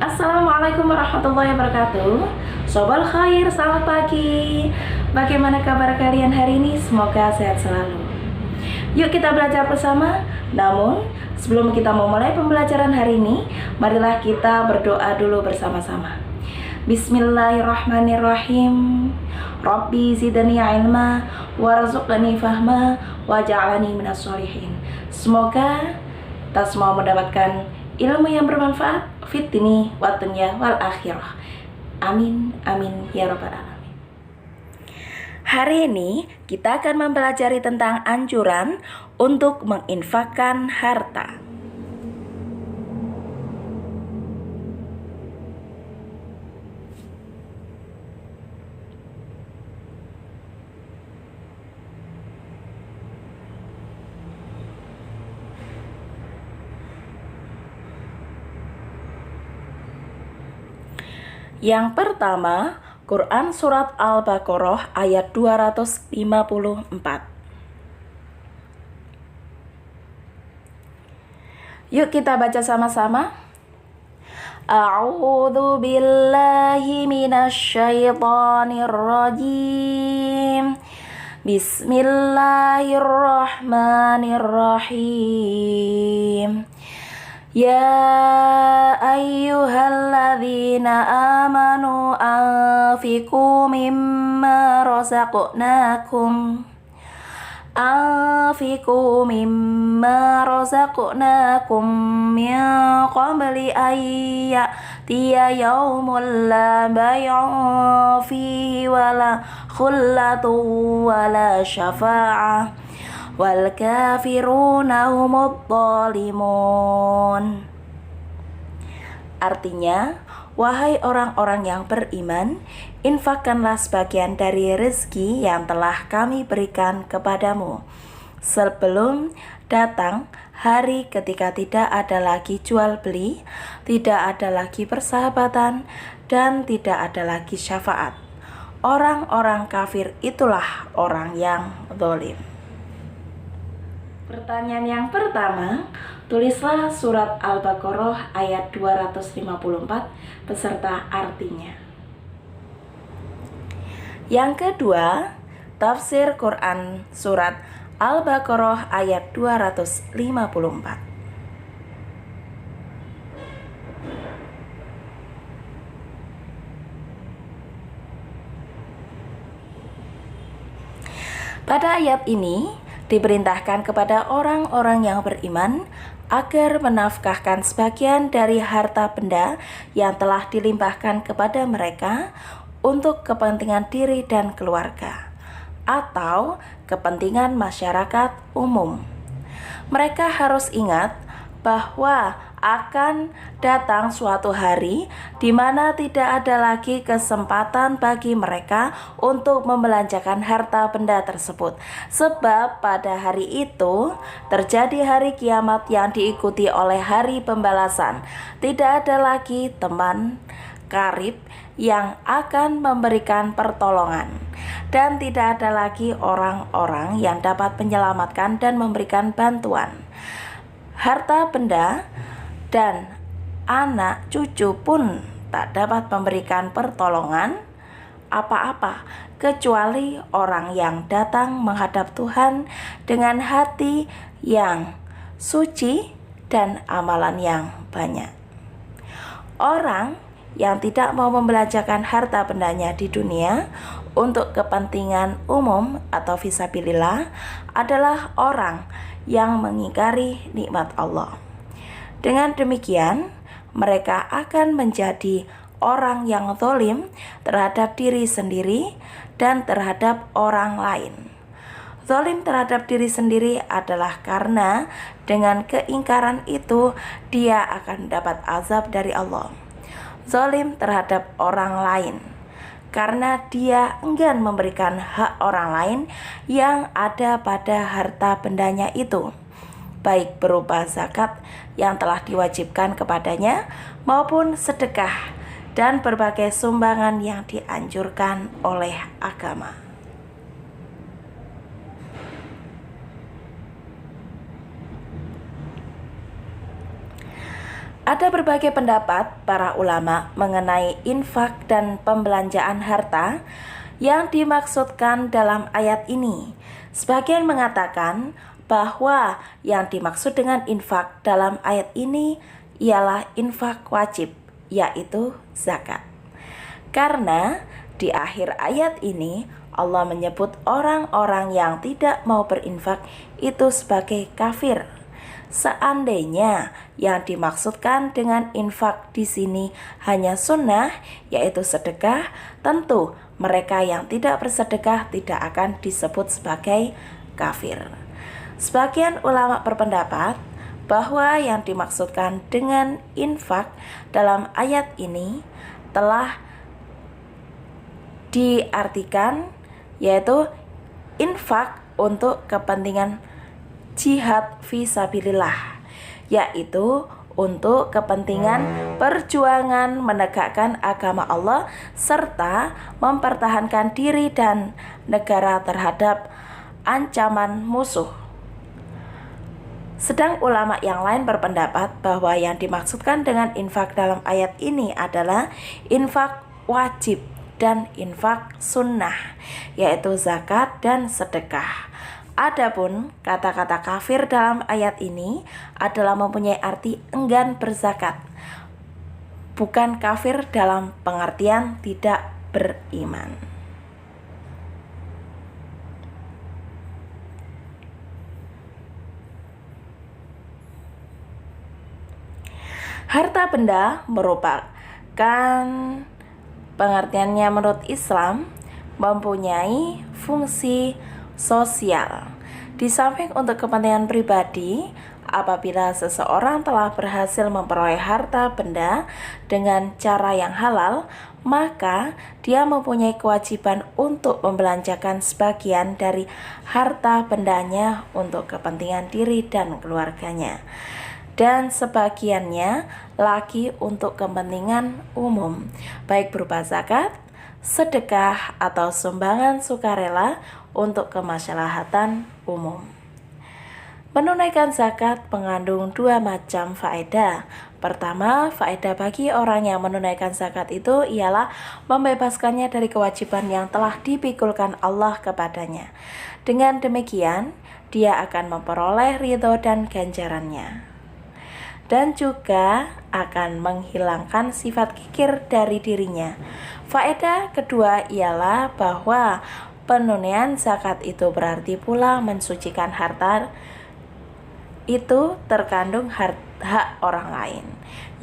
Assalamualaikum warahmatullahi wabarakatuh. Sobat khair, selamat pagi. Bagaimana kabar kalian hari ini? Semoga sehat selalu. Yuk kita belajar bersama. Namun sebelum kita memulai pembelajaran hari ini, marilah kita berdoa dulu bersama-sama. Bismillahirrahmanirrahim. Rabbi zidni ilma warzuqni fahma waj'alni minas sholihin. Semoga kita semua mendapatkan ilmu yang bermanfaat fit dini wa dunya wal akhirah. Amin amin ya rabbal alamin. Hari ini kita akan mempelajari tentang anjuran untuk menginfakkan harta. Yang pertama, Quran Surat Al-Baqarah ayat 254. Yuk kita baca sama-sama. A'udzu billahi minasyaitonir rajim. Bismillahirrahmanirrahim. Ya ayyuhalladzina amanu anfiqu mimma razaqnakum min qabli an ya'tiya yawmun la bay'un fihi wala khullatun wala syafa'ah wal kafiruna humudz zalimun. Artinya, wahai orang-orang yang beriman, infakkanlah sebagian dari rezeki yang telah kami berikan kepadamu sebelum datang hari ketika tidak ada lagi jual beli, tidak ada lagi persahabatan, dan tidak ada lagi syafaat. Orang-orang kafir itulah orang yang zalim. Pertanyaan yang pertama, tulislah surat Al-Baqarah ayat 254 beserta artinya. Yang kedua, tafsir Quran surat Al-Baqarah ayat 254. Pada ayat ini diperintahkan kepada orang-orang yang beriman agar menafkahkan sebagian dari harta benda yang telah dilimpahkan kepada mereka untuk kepentingan diri dan keluarga atau kepentingan masyarakat umum. Mereka harus ingat bahwa akan datang suatu hari di mana tidak ada lagi kesempatan bagi mereka untuk membelanjakan harta benda tersebut. Sebab pada hari itu terjadi hari kiamat yang diikuti oleh hari pembalasan. Tidak ada lagi teman karib yang akan memberikan pertolongan, dan tidak ada lagi orang-orang yang dapat menyelamatkan dan memberikan bantuan. Harta benda dan anak cucu pun tak dapat memberikan pertolongan apa-apa kecuali orang yang datang menghadap Tuhan dengan hati yang suci dan amalan yang banyak. Orang yang tidak mau membelanjakan harta bendanya di dunia untuk kepentingan umum atau fisabilillah adalah orang yang mengingkari nikmat Allah. Dengan demikian, mereka akan menjadi orang yang zalim terhadap diri sendiri dan terhadap orang lain. Zalim terhadap diri sendiri adalah karena dengan keingkaran itu dia akan mendapat azab dari Allah. Zalim terhadap orang lain karena dia enggan memberikan hak orang lain yang ada pada harta bendanya itu, baik berupa zakat yang telah diwajibkan kepadanya maupun sedekah dan berbagai sumbangan yang dianjurkan oleh agama. Ada berbagai pendapat para ulama mengenai infak dan pembelanjaan harta yang dimaksudkan dalam ayat ini. Sebagian mengatakan bahwa yang dimaksud dengan infak dalam ayat ini ialah infak wajib, yaitu zakat. Karena di akhir ayat ini Allah menyebut orang-orang yang tidak mau berinfak itu sebagai kafir. Seandainya yang dimaksudkan dengan infak di sini hanya sunnah, yaitu sedekah, tentu mereka yang tidak bersedekah tidak akan disebut sebagai kafir. Sebagian ulama berpendapat bahwa yang dimaksudkan dengan infak dalam ayat ini telah diartikan yaitu infak untuk kepentingan jihad fisabilillah, yaitu untuk kepentingan perjuangan menegakkan agama Allah serta mempertahankan diri dan negara terhadap ancaman musuh. Sedang ulama yang lain berpendapat bahwa yang dimaksudkan dengan infak dalam ayat ini adalah infak wajib dan infak sunnah, yaitu zakat dan sedekah. Adapun kata-kata kafir dalam ayat ini adalah mempunyai arti enggan berzakat, bukan kafir dalam pengertian tidak beriman. Harta benda merupakan pengertiannya menurut Islam mempunyai fungsi sosial. Di samping untuk kepentingan pribadi, apabila seseorang telah berhasil memperoleh harta benda dengan cara yang halal, maka dia mempunyai kewajiban untuk membelanjakan sebagian dari harta bendanya untuk kepentingan diri dan keluarganya, dan sebagiannya lagi untuk kepentingan umum, baik berupa zakat, sedekah, atau sumbangan sukarela untuk kemaslahatan umum. Menunaikan zakat mengandung dua macam faedah. Pertama, faedah bagi orang yang menunaikan zakat itu ialah membebaskannya dari kewajiban yang telah dipikulkan Allah kepadanya. Dengan demikian, dia akan memperoleh ridho dan ganjarannya, dan juga akan menghilangkan sifat kikir dari dirinya. Faedah kedua ialah bahwa penunaian zakat itu berarti pula mensucikan harta itu terkandung hak orang lain,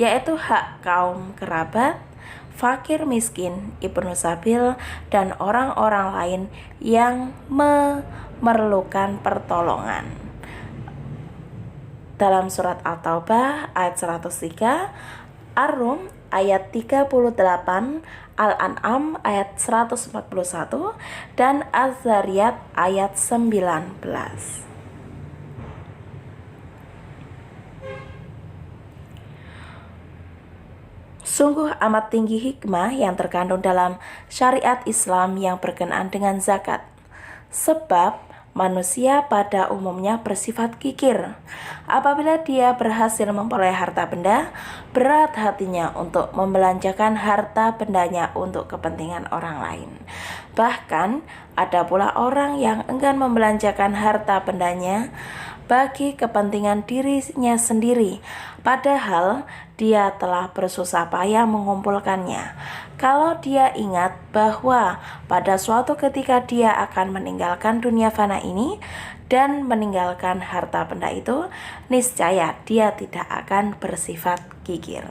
yaitu hak kaum kerabat, fakir miskin, ibnu sabil, dan orang-orang lain yang memerlukan pertolongan. Dalam surat At-Taubah ayat 103, Ar-Rum ayat 38, Al-An'am ayat 141, dan Az-Zariyat ayat 19. Sungguh amat tinggi hikmah yang terkandung dalam syariat Islam yang berkenaan dengan zakat, sebab manusia pada umumnya bersifat kikir. Apabila dia berhasil memperoleh harta benda, berat hatinya untuk membelanjakan harta bendanya untuk kepentingan orang lain. Bahkan ada pula orang yang enggan membelanjakan harta bendanya bagi kepentingan dirinya sendiri, padahal dia telah bersusah payah mengumpulkannya. Kalau dia ingat bahwa pada suatu ketika dia akan meninggalkan dunia fana ini dan meninggalkan harta benda itu, niscaya dia tidak akan bersifat kikir.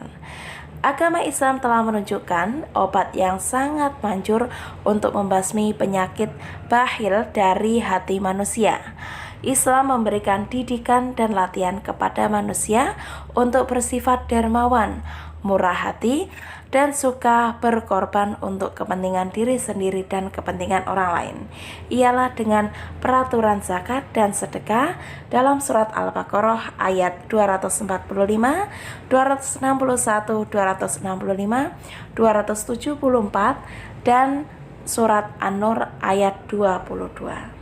Agama Islam telah menunjukkan obat yang sangat manjur untuk membasmi penyakit bakhil dari hati manusia. Islam memberikan didikan dan latihan kepada manusia untuk bersifat dermawan, murah hati, dan suka berkorban untuk kepentingan diri sendiri dan kepentingan orang lain. Ialah dengan peraturan zakat dan sedekah dalam surat Al-Baqarah ayat 245, 261, 265, 274, dan surat An-Nur ayat 22.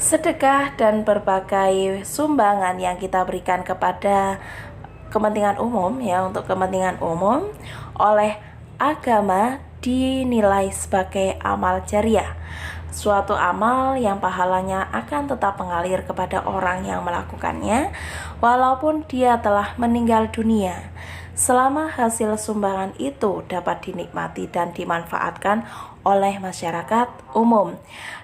Sedekah dan berbagai sumbangan yang kita berikan kepada kepentingan umum, untuk kepentingan umum oleh agama dinilai sebagai amal jariah, suatu amal yang pahalanya akan tetap mengalir kepada orang yang melakukannya walaupun dia telah meninggal dunia, selama hasil sumbangan itu dapat dinikmati dan dimanfaatkan oleh masyarakat umum.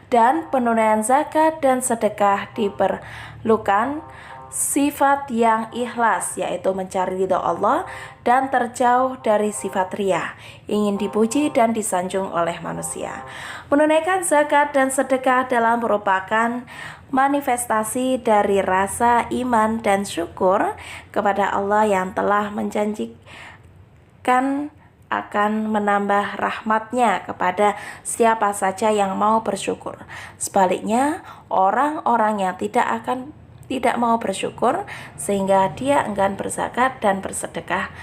Dan penunaian zakat dan sedekah diperlukan sifat yang ikhlas, yaitu mencari ridha Allah dan terjauh dari sifat riya, ingin dipuji dan disanjung oleh manusia. Menunaikan zakat dan sedekah dalam merupakan manifestasi dari rasa iman dan syukur kepada Allah yang telah menjanjikan akan menambah rahmatnya kepada siapa saja yang mau bersyukur. Sebaliknya, orang-orang yang tidak mau bersyukur sehingga dia enggan berzakat dan bersedekah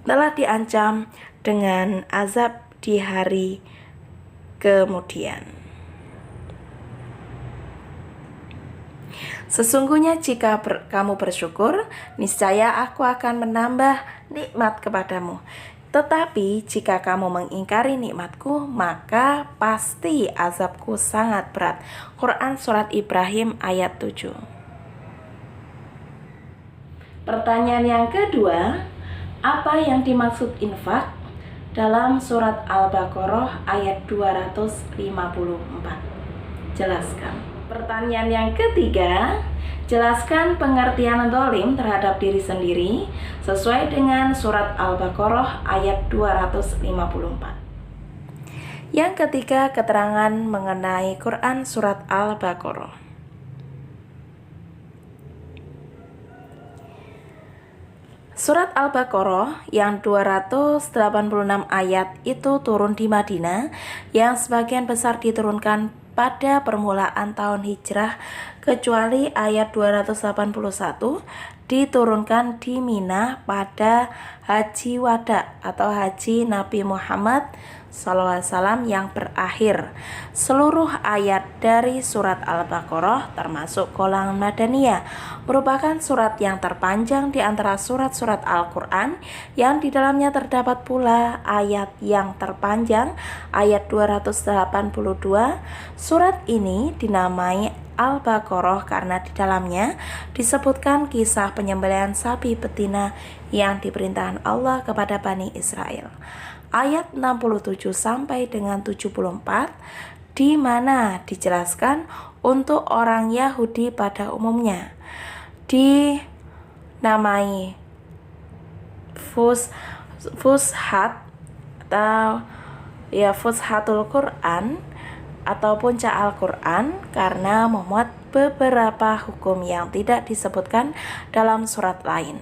telah diancam dengan azab di hari kemudian. Sesungguhnya jika kamu bersyukur, niscaya aku akan menambah nikmat kepadamu. Tetapi jika kamu mengingkari nikmatku, maka pasti azabku sangat berat. Quran Surat Ibrahim ayat 7. Pertanyaan yang kedua, apa yang dimaksud infak dalam surat Al-Baqarah ayat 254? Jelaskan. Pertanyaan yang ketiga, jelaskan pengertian zalim terhadap diri sendiri sesuai dengan surat Al-Baqarah ayat 254. Yang ketiga, keterangan mengenai Quran surat Al-Baqarah. Surat Al-Baqarah yang 286 ayat itu turun di Madinah, yang sebagian besar diturunkan pada permulaan tahun hijrah, kecuali ayat 281 diturunkan di Mina pada Haji Wada atau Haji Nabi Muhammad SAW yang berakhir. Seluruh ayat dari surat Al-Baqarah termasuk golongan Madaniyah, merupakan surat yang terpanjang di antara surat-surat Al-Quran, yang di dalamnya terdapat pula ayat yang terpanjang, ayat 282. Surat ini dinamai Al-Baqarah karena di dalamnya disebutkan kisah penyembelihan sapi betina yang diperintahkan Allah kepada Bani Israel. Ayat 67 sampai dengan 74 di mana dijelaskan untuk orang Yahudi pada umumnya dinamai Fushat atau Fushatul Quran atau puncak Al-Quran karena memuat beberapa hukum yang tidak disebutkan dalam surat lain.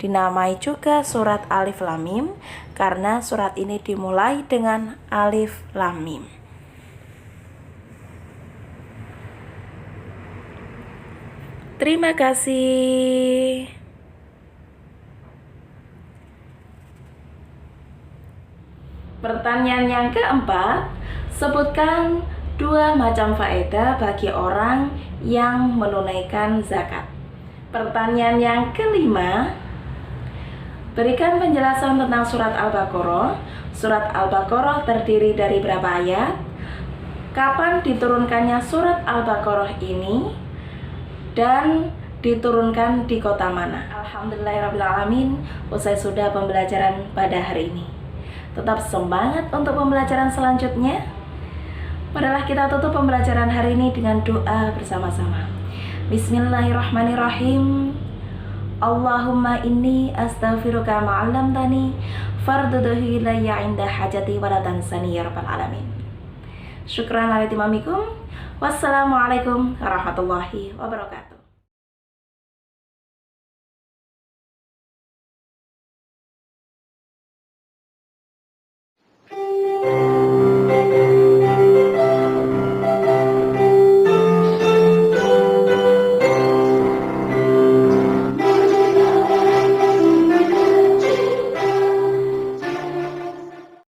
Dinamai juga surat Alif Lam Mim karena surat ini dimulai dengan Alif Lam Mim. Terima kasih. Pertanyaan yang keempat, sebutkan 2 macam faedah bagi orang yang menunaikan zakat. Pertanyaan yang kelima, berikan penjelasan tentang surat Al-Baqarah. Surat Al-Baqarah terdiri dari berapa ayat? Kapan diturunkannya surat Al-Baqarah ini? Dan diturunkan di kota mana? Alhamdulillahirrahmanirrahim, usai sudah pembelajaran pada hari ini. Tetap semangat untuk pembelajaran selanjutnya. Marilah kita tutup pembelajaran hari ini dengan doa bersama-sama. Bismillahirrahmanirrahim. Allahumma inni astaghfiruka ma'allamtani farduduhu ilayya inda hajati wa la tansani ya rabbal alamin. Syukran ala timamikum. Wassalamualaikum warahmatullahi wabarakatuh.